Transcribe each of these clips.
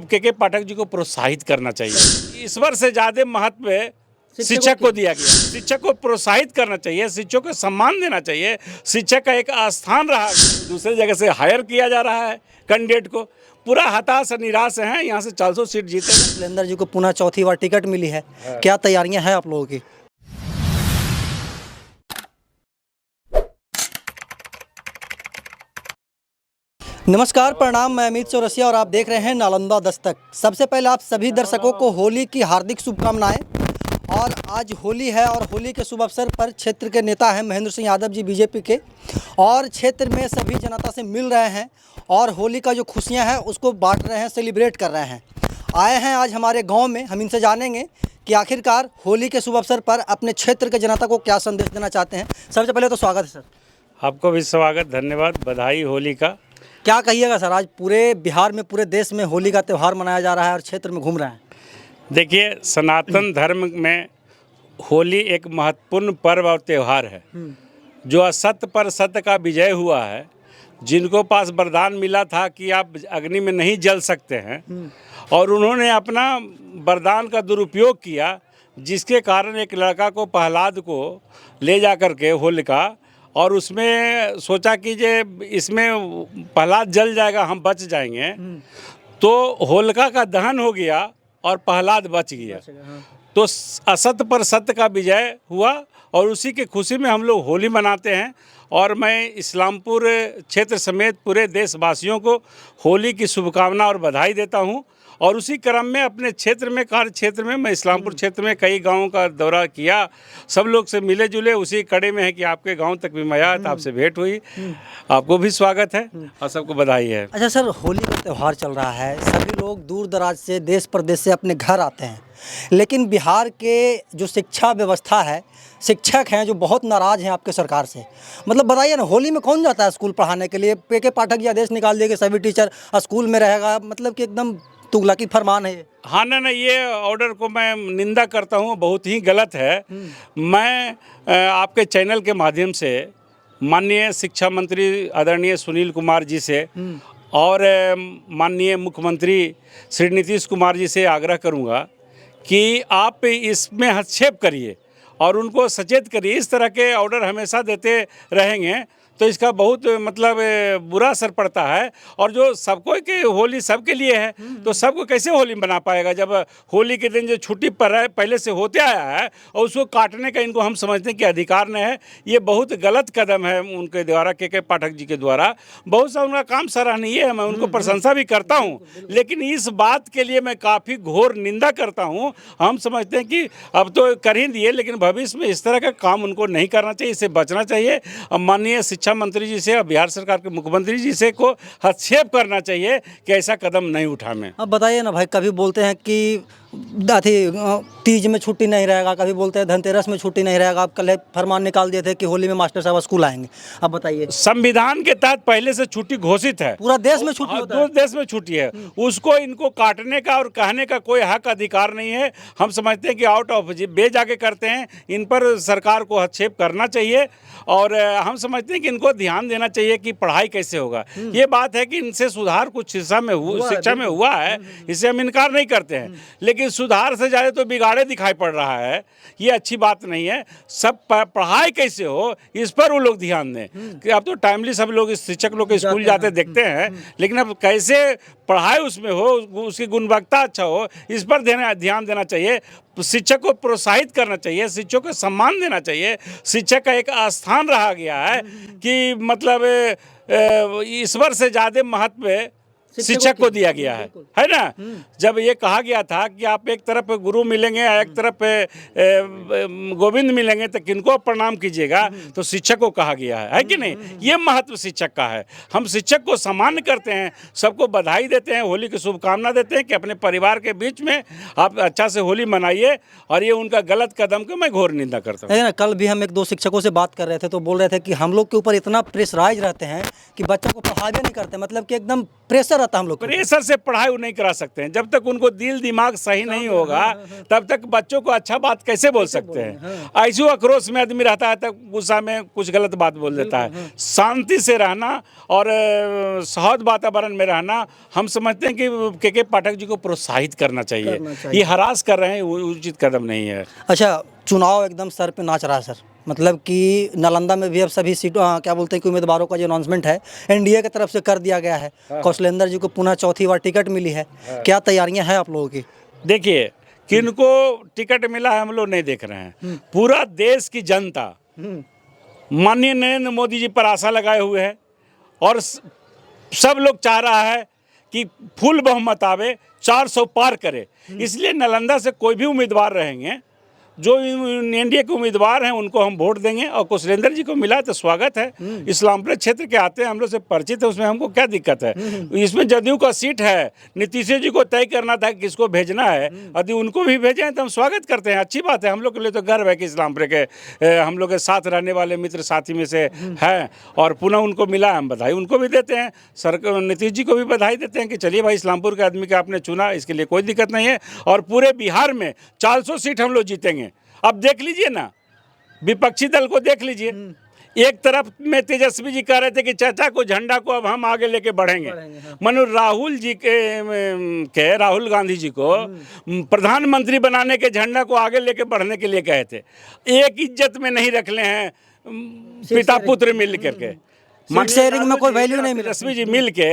मतलब के पाठक जी को प्रोत्साहित करना चाहिए। ईश्वर से ज़्यादा महत्व शिक्षक को दिया गया। शिक्षक को प्रोत्साहित करना चाहिए, शिक्षक को सम्मान देना चाहिए। शिक्षक का एक स्थान रहा, दूसरे जगह से हायर किया जा रहा है कैंडिडेट को। पूरा हताश निराश है, यहाँ से 400 सीट जीते। शैलेंद्र जी को पुनः चौथी बार टिकट मिली है, क्या तैयारियां हैं आप लोगों की? नमस्कार, प्रणाम। मैं अमित चौरसिया और आप देख रहे हैं नालंदा दस्तक। सबसे पहले आप सभी दर्शकों को होली की हार्दिक शुभकामनाएं। और आज होली है और होली के शुभ अवसर पर क्षेत्र के नेता हैं महेंद्र सिंह यादव जी बीजेपी के, और क्षेत्र में सभी जनता से मिल रहे हैं और होली का जो खुशियां हैं उसको बांट रहे हैं, सेलिब्रेट कर रहे हैं। आए हैं आज हमारे गांव में। हम इनसे जानेंगे कि आखिरकार होली के शुभ अवसर पर अपने क्षेत्र के जनता को क्या संदेश देना चाहते हैं। सबसे पहले तो स्वागत है सर। आपको भी स्वागत, धन्यवाद, बधाई होली का। क्या कहिएगा सर, आज पूरे बिहार में, पूरे देश में होली का त्यौहार मनाया जा रहा है और क्षेत्र में घूम रहे हैं। देखिए, सनातन धर्म में होली एक महत्वपूर्ण पर्व और त्यौहार है जो असत्य पर सत्य का विजय हुआ है। जिनको पास वरदान मिला था कि आप अग्नि में नहीं जल सकते हैं, और उन्होंने अपना वरदान का दुरुपयोग किया, जिसके कारण एक लड़का को, प्रहलाद को ले जा कर के होलिका, और उसमें सोचा कि जे इसमें प्रहलाद जल जाएगा, हम बच जाएंगे। तो होलिका का दहन हो गया और प्रहलाद बच गया। तो असत्य पर सत्य का विजय हुआ, और उसी के खुशी में हम लोग होली मनाते हैं। और मैं इस्लामपुर क्षेत्र समेत पूरे देशवासियों को होली की शुभकामना और बधाई देता हूं। और उसी क्रम में अपने क्षेत्र में, कार्य क्षेत्र में, मैं इस्लामपुर क्षेत्र में कई गांवों का दौरा किया, सब लोग से मिले जुले। उसी कड़े में है कि आपके गांव तक भी मैं आया था, आपसे भेंट हुई। आपको भी स्वागत है और सबको बधाई है। अच्छा सर, होली का त्यौहार चल रहा है, सभी लोग दूर दराज से, देश प्रदेश से अपने घर आते हैं, लेकिन बिहार के जो शिक्षा व्यवस्था है, शिक्षक हैं जो बहुत नाराज़ हैं आपके सरकार से। मतलब बताइए ना, होली में कौन जाता है स्कूल पढ़ाने के लिए? के पाठक जी आदेश निकाल दिए कि सभी टीचर स्कूल में रहेगा, मतलब कि एकदम तुगलकी फरमान है ये। हाँ, ना, ये ऑर्डर को मैं निंदा करता हूँ, बहुत ही गलत है। मैं आपके चैनल के माध्यम से माननीय शिक्षा मंत्री आदरणीय सुनील कुमार जी से और माननीय मुख्यमंत्री श्री नीतीश कुमार जी से आग्रह करूँगा कि आप इसमें हस्तक्षेप करिए और उनको सचेत करिए। इस तरह के ऑर्डर हमेशा देते रहेंगे तो इसका बहुत मतलब बुरा असर पड़ता है। और जो सबको के होली सबके लिए है, तो सबको कैसे होली मना पाएगा जब होली के दिन जो छुट्टी पर है पहले से होते आया है, और उसको काटने का इनको हम समझते हैं कि अधिकार नहीं है। ये बहुत गलत कदम है उनके द्वारा, के पाठक जी के द्वारा। बहुत सा उनका काम सराहनीय है, मैं उनको प्रशंसा भी करता हूँ, लेकिन इस बात के लिए मैं काफ़ी घोर निंदा करता हूँ। हम समझते हैं कि अब तो कर ही दिए, लेकिन भविष्य में इस तरह का काम उनको नहीं करना चाहिए, इससे बचना चाहिए। माननीय शिक्षा मंत्री जी से और बिहार सरकार के मुख्यमंत्री जी से को हस्तक्षेप करना चाहिए कि ऐसा कदम नहीं उठाएं। अब बताइए ना भाई, कभी बोलते हैं कि तीज में छुट्टी नहीं रहेगा, कभी बोलते हैं धनतेरस में छुट्टी नहीं रहेगा। आप कल फरमान निकाल दिए थे कि होली में मास्टर साहब स्कूल आएंगे। अब बताइए, संविधान के तहत पहले से छुट्टी घोषित है, पूरा देश में छुट्टी होता है। देश में छुट्टी है, उसको इनको काटने का और कहने का कोई हक अधिकार नहीं है। हम समझते हैं कि आउट ऑफ वे जाके करते हैं, इन पर सरकार को हस्तक्षेप करना चाहिए। और हम समझते हैं कि इनको ध्यान देना चाहिए कि पढ़ाई कैसे होगा। ये बात है कि इनसे सुधार कुछ शिक्षा में हुआ है, इससे हम इनकार नहीं करते हैं, लेकिन सुधार से ज़्यादा तो बिगाड़े दिखाई पड़ रहा है। ये अच्छी बात नहीं है। सब पढ़ाई कैसे हो इस पर वो लोग ध्यान दें कि अब तो टाइमली सब लोग, शिक्षक लोग के स्कूल जाते देखते हैं, लेकिन अब कैसे पढ़ाई उसमें हो, उसकी गुणवत्ता अच्छा हो, इस पर ध्यान देना चाहिए। शिक्षक को प्रोत्साहित करना चाहिए, शिक्षक को सम्मान देना चाहिए। शिक्षक का एक स्थान रहा गया है कि मतलब ईश्वर से ज़्यादा महत्व शिक्षक को दिया गया है ना। जब ये कहा गया था कि आप एक तरफ गुरु मिलेंगे, एक तरफ गोविंद मिलेंगे, तो किनको प्रणाम कीजिएगा, तो शिक्षक को कहा गया है कि नहीं। ये महत्व शिक्षक का है। हम शिक्षक को सम्मान करते हैं, सबको बधाई देते हैं, होली की शुभकामना देते हैं कि अपने परिवार के बीच में आप अच्छा से होली मनाइए। और ये उनका गलत कदम को मैं घोर निंदा करता हूँ। कल भी हम एक दो शिक्षकों से बात कर रहे थे, तो बोल रहे थे कि हम लोग के ऊपर इतना प्रेशराइज रहते हैं कि बच्चों को पढ़ा भी नहीं करते, मतलब कि एकदम प्रेशर रहता है हम लोग को। प्रेशर से पढ़ाई वो नहीं करा सकते हैं। जब तक उनको दिल दिमाग सही नहीं होगा तब तक बच्चों को अच्छा बात कैसे बोल सकते हैं। ऐसे आक्रोश में आदमी रहता है तब गुस्सा में कुछ गलत बात बोल देता है। शांति से रहना और सौहार्द वातावरण में रहना, हम समझते हैं कि के पाठक जी को प्रोत्साहित करना चाहिए। ये हरास कर रहे हैं, उचित कदम नहीं है। अच्छा, चुनाव एकदम सर पे नाच रहा है सर, मतलब कि नालंदा में भी अब सभी सीटों क्या बोलते हैं कि उम्मीदवारों का जो अनाउंसमेंट है एनडीए की तरफ से कर दिया गया है। कौशलेंद्र जी को पुनः चौथी बार टिकट मिली है। क्या तैयारियां हैं आप लोगों की? देखिए, किनको टिकट मिला है हम लोग नहीं देख रहे हैं। पूरा देश की जनता माननीय नरेंद्र मोदी जी पर आशा लगाए हुए है और सब लोग चाह रहा है कि फुल बहुमत आवे, 400 पार करे। इसलिए नालंदा से कोई भी उम्मीदवार रहेंगे, जो एनडीए के उम्मीदवार हैं उनको हम वोट देंगे। और कौशलेंद्र जी को मिला तो स्वागत है। इस्लामपुर क्षेत्र के आते हैं, हम लोग से परिचित है, उसमें हमको क्या दिक्कत है। इसमें जदयू का सीट है, नीतीश जी को तय करना था कि किसको भेजना है। यदि उनको भी भेजें तो हम स्वागत करते हैं, अच्छी बात है। हम लोग के लिए तो गर्व है कि इस्लामपुर के हम लोग के साथ रहने वाले मित्र साथी में से हैं और पुनः उनको मिला, हम बधाई उनको भी देते हैं। नीतीश जी को भी बधाई देते हैं कि चलिए भाई, इस्लामपुर के आदमी का आपने चुना, इसके लिए कोई दिक्कत नहीं है। और पूरे बिहार में 400 सीट हम लोग जीतेंगे। अब देख लीजिए ना, विपक्षी दल को देख लीजिए। एक तरफ में तेजस्वी जी कह रहे थे कि चाचा को, झंडा को अब हम आगे लेके बढ़ेंगे। मनु राहुल जी के राहुल गांधी जी को प्रधानमंत्री बनाने के झंडा को आगे लेके बढ़ने के लिए कहे थे। एक इज्जत में नहीं रख ले हैं पिता पुत्र मिल करके। सीट शेयरिंग में कोई वैल्यू नहीं मिला। तेजस्वी जी मिल के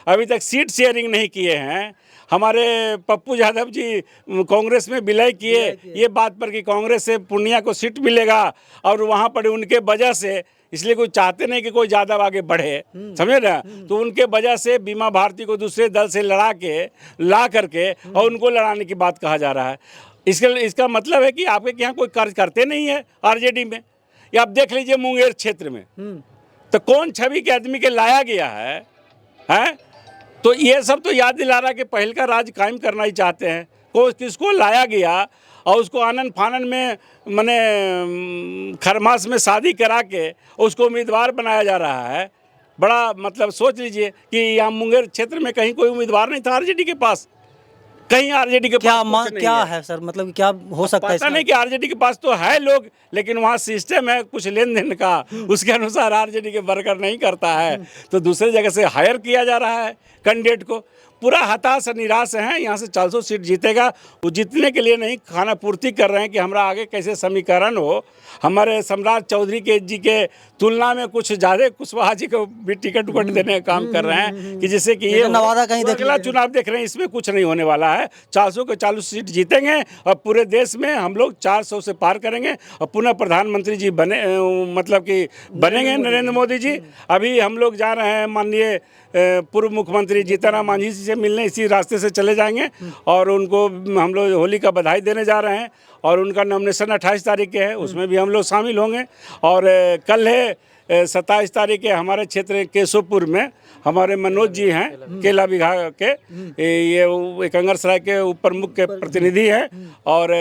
अभी तक सीट शेयरिंग नहीं किए हैं। हमारे पप्पू यादव जी कांग्रेस में विलय किए ये बात पर कि कांग्रेस से पूर्णिया को सीट मिलेगा और वहाँ पर उनके वजह से, इसलिए कोई चाहते नहीं कि कोई ज़्यादा आगे बढ़े, समझे ना। तो उनके वजह से बीमा भारती को दूसरे दल से ला करके और उनको लड़ाने की बात कहा जा रहा है। इसका मतलब है कि आपके यहाँ कोई कार्य करते नहीं है आरजेडी में। या आप देख लीजिए मुंगेर क्षेत्र में तो कौन छवि के आदमी के लाया गया है। तो ये सब तो याद दिला रहा कि पहल का राज कायम करना ही चाहते हैं। किसको लाया गया और उसको आनन फानन में माने खरमास में शादी करा के उसको उम्मीदवार बनाया जा रहा है। बड़ा मतलब सोच लीजिए कि यहाँ मुंगेर क्षेत्र में कहीं कोई उम्मीदवार नहीं था आरजेडी के पास। कहीं आरजेडी के पास क्या है सर, मतलब कि क्या हो सकता है? पता नहीं कि आरजेडी के पास तो है लोग, लेकिन वहाँ सिस्टम है कुछ लेन देन का, उसके अनुसार आरजेडी के वर्कर नहीं करता है तो दूसरे जगह से हायर किया जा रहा है कैंडिडेट को। पूरा हताश और निराश हैं। यहाँ से 400 सीट जीतेगा, वो जीतने के लिए नहीं, खाना पूर्ति कर रहे हैं कि हमारा आगे कैसे समीकरण हो। हमारे सम्राट चौधरी जी के तुलना में कुछ ज़्यादा कुशवाहा जी को भी टिकट देने का काम कर रहे हैं कि जिससे कि ये नवादा कहीं अगला चुनाव देख रहे हैं, इसमें कुछ नहीं होने वाला है। 400 के 40 सीट जीतेंगे और पूरे देश में हम लोग 400 से पार करेंगे और पुनः प्रधानमंत्री जी मतलब कि बनेंगे नरेंद्र मोदी जी। अभी हम लोग जा रहे हैं माननीय पूर्व मुख्यमंत्री जीतनराम मांझी जी से मिलने, इसी रास्ते से चले जाएंगे और उनको हम लोग होली का बधाई देने जा रहे हैं। और उनका नॉमिनेशन 28 तारीख के है, उसमें भी हम लोग शामिल होंगे। और कल है 27 तारीख के हमारे क्षेत्र केशवपुर में हमारे मनोज जी हैं केला विभाग के, ये कंगरसराय के उप प्रमुख के प्रतिनिधि हैं और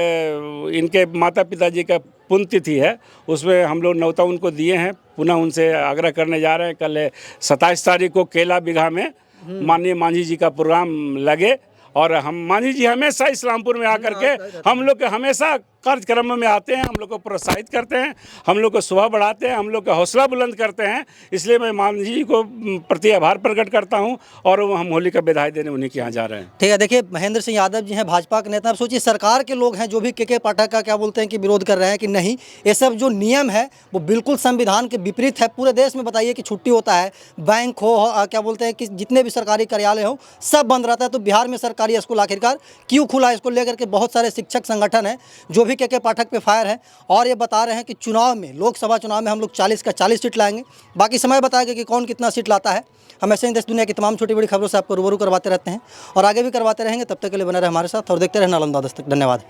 इनके माता पिता जी का पुण्यतिथि है, उसमें हम लोग न्योता उनको दिए हैं। पुनः उनसे आग्रह करने जा रहे हैं। कल 27 तारीख को केला बिघा में माननीय मांझी जी का प्रोग्राम लगे और हम मांझी जी हमेशा इस्लामपुर में आकर के हम लोग के हमेशा कार्यक्रम में आते हैं, हम लोग को प्रोत्साहित करते हैं, हम लोग को सुबह बढ़ाते हैं, हम लोग का हौसला बुलंद करते हैं। इसलिए मैं मांझी जी को प्रति आभार प्रकट करता हूं और हम होली का बधाई देने उन्हीं के यहाँ जा रहे हैं। ठीक है, देखिए महेंद्र सिंह यादव जी हैं भाजपा के नेता। अब सोचिए सरकार के लोग हैं जो भी के पाठक का क्या बोलते हैं कि विरोध कर रहे हैं कि नहीं, ये सब जो नियम है वो बिल्कुल संविधान के विपरीत है। पूरे देश में बताइए कि छुट्टी होता है, बैंक हो क्या बोलते हैं कि जितने भी सरकारी कार्यालय हो सब बंद रहता है। तो बिहार में सरकारी स्कूल आखिरकार क्यों खुला, इसको लेकर के बहुत सारे शिक्षक संगठन हैं जो भी के पाठक पे फायर है और ये बता रहे हैं कि चुनाव में, लोकसभा चुनाव में हम लोग 40 का 40 सीट लाएंगे। बाकी समय बताएगा कि कौन कितना सीट लाता है। हम ऐसे ही देश दुनिया की तमाम छोटी बड़ी खबरों से आपको रूबरू करवाते रहते हैं और आगे भी करवाते रहेंगे। तब तक के लिए बने रहे हमारे साथ और देखते रहे नालंदा दस्तक। धन्यवाद।